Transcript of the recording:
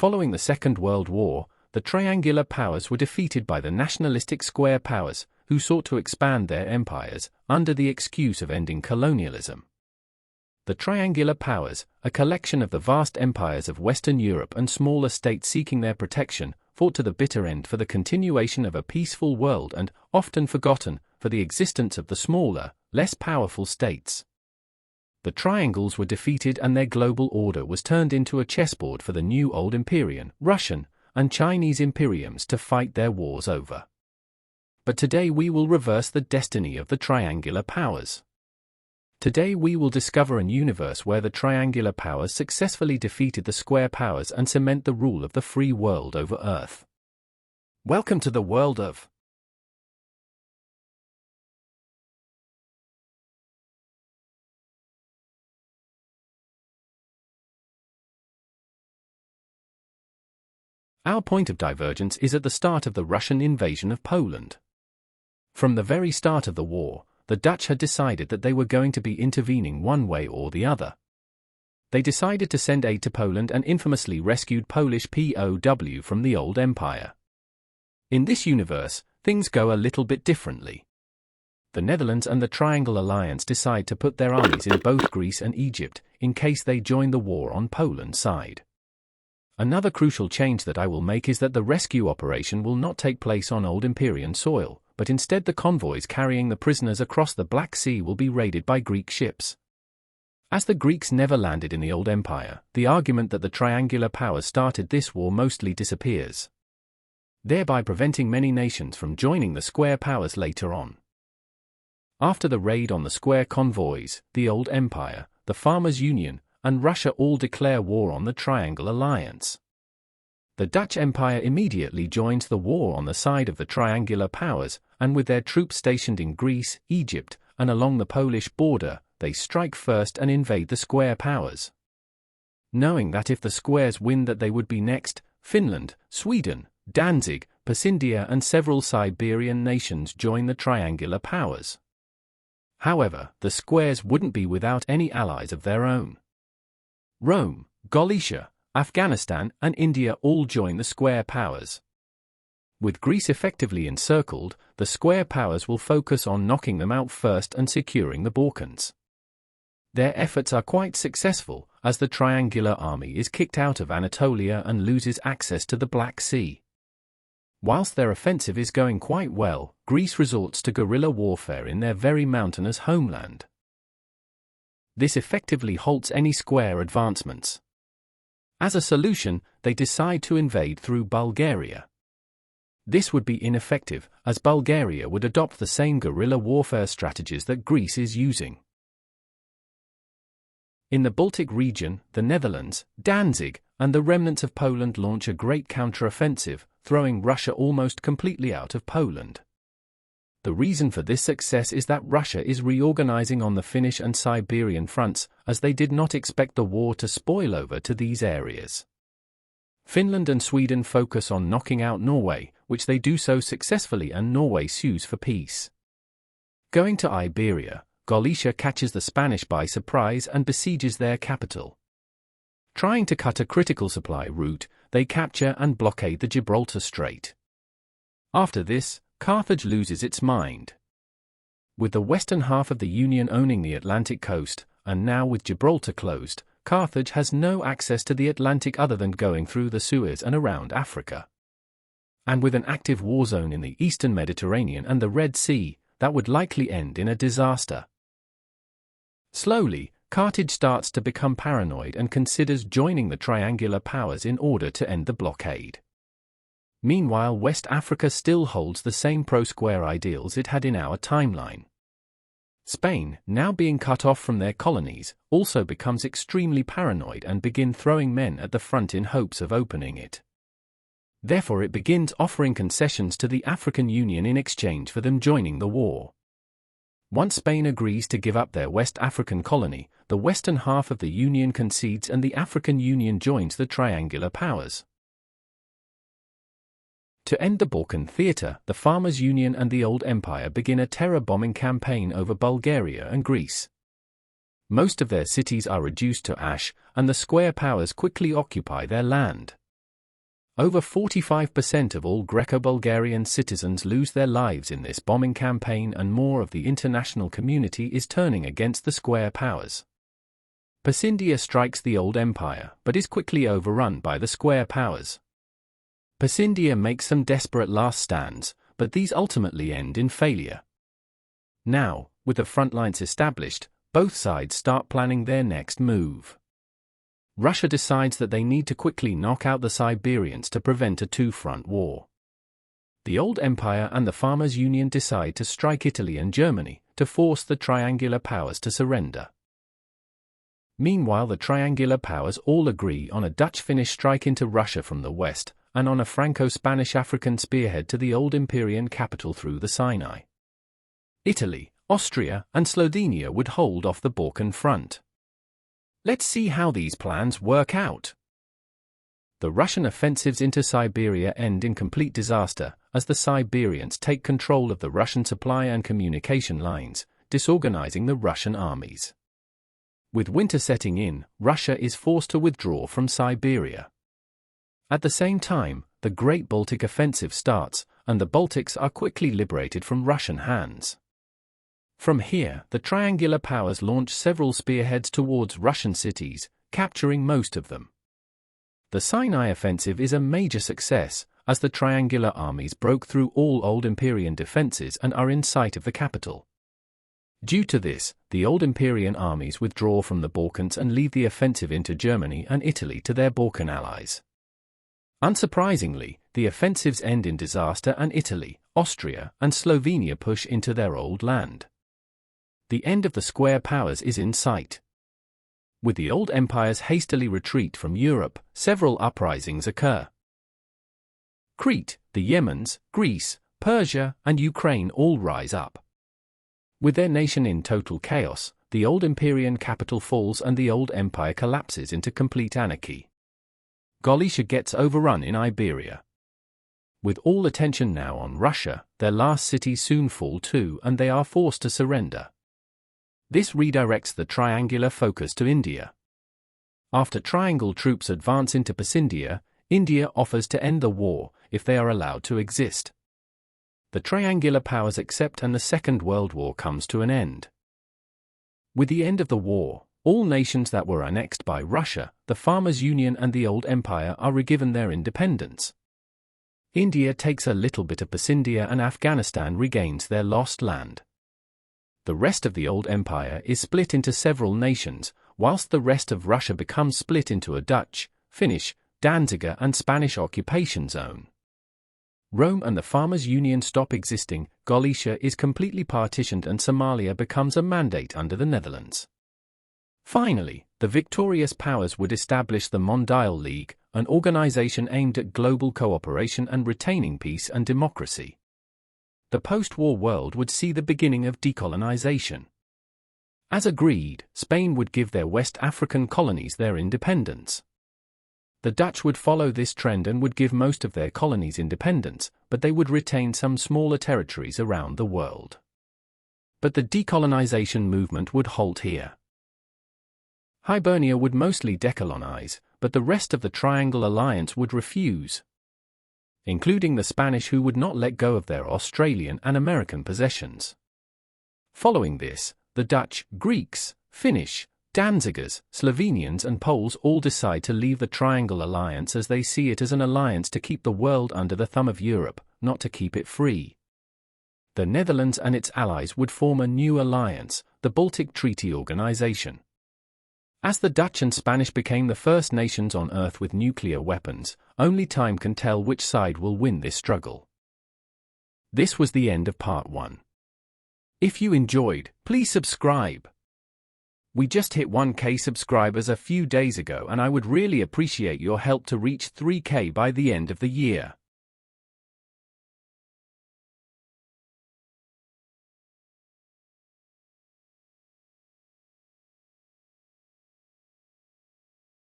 Following the Second World War, the triangular powers were defeated by the nationalistic square powers, who sought to expand their empires, under the excuse of ending colonialism. The triangular powers, a collection of the vast empires of Western Europe and smaller states seeking their protection, fought to the bitter end for the continuation of a peaceful world and, often forgotten, for the existence of the smaller, less powerful states. The triangles were defeated and their global order was turned into a chessboard for the new old Imperian, Russian, and Chinese imperiums to fight their wars over. But today we will reverse the destiny of the triangular powers. Today we will discover an universe where the triangular powers successfully defeated the square powers and cement the rule of the free world over Earth. Welcome to the world of Our point of divergence is at the start of the Russian invasion of Poland. From the very start of the war, the Dutch had decided that they were going to be intervening one way or the other. They decided to send aid to Poland and infamously rescued Polish POW from the old empire. In this universe, things go a little bit differently. The Netherlands and the Triangle Alliance decide to put their armies in both Greece and Egypt, in case they join the war on Poland's side. Another crucial change that I will make is that the rescue operation will not take place on old Imperian soil, but instead the convoys carrying the prisoners across the Black Sea will be raided by Greek ships. As the Greeks never landed in the old empire, the argument that the triangular powers started this war mostly disappears, thereby preventing many nations from joining the square powers later on. After the raid on the square convoys, the old empire, the Farmers' Union, and Russia all declare war on the Triangle Alliance. The Dutch Empire immediately joins the war on the side of the triangular powers, and with their troops stationed in Greece, Egypt, and along the Polish border, they strike first and invade the square powers. Knowing that if the squares win that they would be next, Finland, Sweden, Danzig, Pasindia and several Siberian nations join the triangular powers. However, the squares wouldn't be without any allies of their own. Rome, Galicia, Afghanistan and India all join the square powers. With Greece effectively encircled, the square powers will focus on knocking them out first and securing the Balkans. Their efforts are quite successful, as the triangular army is kicked out of Anatolia and loses access to the Black Sea. Whilst their offensive is going quite well, Greece resorts to guerrilla warfare in their very mountainous homeland. This effectively halts any square advancements. As a solution, they decide to invade through Bulgaria. This would be ineffective, as Bulgaria would adopt the same guerrilla warfare strategies that Greece is using. In the Baltic region, the Netherlands, Danzig, and the remnants of Poland launch a great counter-offensive, throwing Russia almost completely out of Poland. The reason for this success is that Russia is reorganizing on the Finnish and Siberian fronts, as they did not expect the war to spoil over to these areas. Finland and Sweden focus on knocking out Norway, which they do so successfully, and Norway sues for peace. Going to Iberia, Galicia catches the Spanish by surprise and besieges their capital. Trying to cut a critical supply route, they capture and blockade the Gibraltar Strait. After this, Carthage loses its mind. With the western half of the Union owning the Atlantic coast, and now with Gibraltar closed, Carthage has no access to the Atlantic other than going through the Suez and around Africa. And with an active war zone in the eastern Mediterranean and the Red Sea, that would likely end in a disaster. Slowly, Carthage starts to become paranoid and considers joining the triangular powers in order to end the blockade. Meanwhile, West Africa still holds the same pro-square ideals it had in our timeline. Spain, now being cut off from their colonies, also becomes extremely paranoid and begin throwing men at the front in hopes of opening it. Therefore it begins offering concessions to the African Union in exchange for them joining the war. Once Spain agrees to give up their West African colony, the western half of the Union concedes and the African Union joins the triangular powers. To end the Balkan theatre, the Farmers' Union and the Old Empire begin a terror-bombing campaign over Bulgaria and Greece. Most of their cities are reduced to ash, and the square powers quickly occupy their land. Over 45% of all Greco-Bulgarian citizens lose their lives in this bombing campaign, and more of the international community is turning against the Square Powers. Pasindea strikes the old empire but is quickly overrun by the Square Powers. Pasindea makes some desperate last stands, but these ultimately end in failure. Now, with the front lines established, both sides start planning their next move. Russia decides that they need to quickly knock out the Siberians to prevent a two-front war. The old empire and the Farmers' Union decide to strike Italy and Germany to force the triangular powers to surrender. Meanwhile, the triangular powers all agree on a Dutch-Finnish strike into Russia from the west, and on a Franco-Spanish-African spearhead to the old Empyrean capital through the Sinai. Italy, Austria, and Slovenia would hold off the Balkan front. Let's see how these plans work out. The Russian offensives into Siberia end in complete disaster, as the Siberians take control of the Russian supply and communication lines, disorganizing the Russian armies. With winter setting in, Russia is forced to withdraw from Siberia. At the same time, the Great Baltic Offensive starts, and the Baltics are quickly liberated from Russian hands. From here, the triangular powers launch several spearheads towards Russian cities, capturing most of them. The Sinai offensive is a major success, as the triangular armies broke through all old Empyrean defenses and are in sight of the capital. Due to this, the old Empyrean armies withdraw from the Balkans and leave the offensive into Germany and Italy to their Balkan allies. Unsurprisingly, the offensives end in disaster and Italy, Austria, and Slovenia push into their old land. The end of the Square Powers is in sight. With the old empires hastily retreat from Europe, several uprisings occur. Crete, the Yemens, Greece, Persia, and Ukraine all rise up. With their nation in total chaos, the old Empyrean capital falls and the old empire collapses into complete anarchy. Galicia gets overrun in Iberia. With all attention now on Russia, their last cities soon fall too, and they are forced to surrender. This redirects the triangular focus to India. After triangle troops advance into Pasindea, India offers to end the war if they are allowed to exist. The triangular powers accept and the Second World War comes to an end. With the end of the war, all nations that were annexed by Russia, the Farmers' Union and the old empire are regiven their independence. India takes a little bit of Pasindea and Afghanistan regains their lost land. The rest of the old empire is split into several nations, whilst the rest of Russia becomes split into a Dutch, Finnish, Danziger and Spanish occupation zone. Rome and the Farmers' Union stop existing, Galicia is completely partitioned and Somalia becomes a mandate under the Netherlands. Finally, the victorious powers would establish the Mondial League, an organization aimed at global cooperation and retaining peace and democracy. The post-war world would see the beginning of decolonization. As agreed, Spain would give their West African colonies their independence. The Dutch would follow this trend and would give most of their colonies independence, but they would retain some smaller territories around the world. But the decolonization movement would halt here. Hibernia would mostly decolonize, but the rest of the Triangle Alliance would refuse, including the Spanish, who would not let go of their Australian and American possessions. Following this, the Dutch, Greeks, Finnish, Danzigers, Slovenians and Poles all decide to leave the Triangle Alliance, as they see it as an alliance to keep the world under the thumb of Europe, not to keep it free. The Netherlands and its allies would form a new alliance, the Baltic Treaty Organization. As the Dutch and Spanish became the first nations on Earth with nuclear weapons, only time can tell which side will win this struggle. This was the end of part 1. If you enjoyed, please subscribe. We just hit 1K subscribers a few days ago and I would really appreciate your help to reach 3K by the end of the year.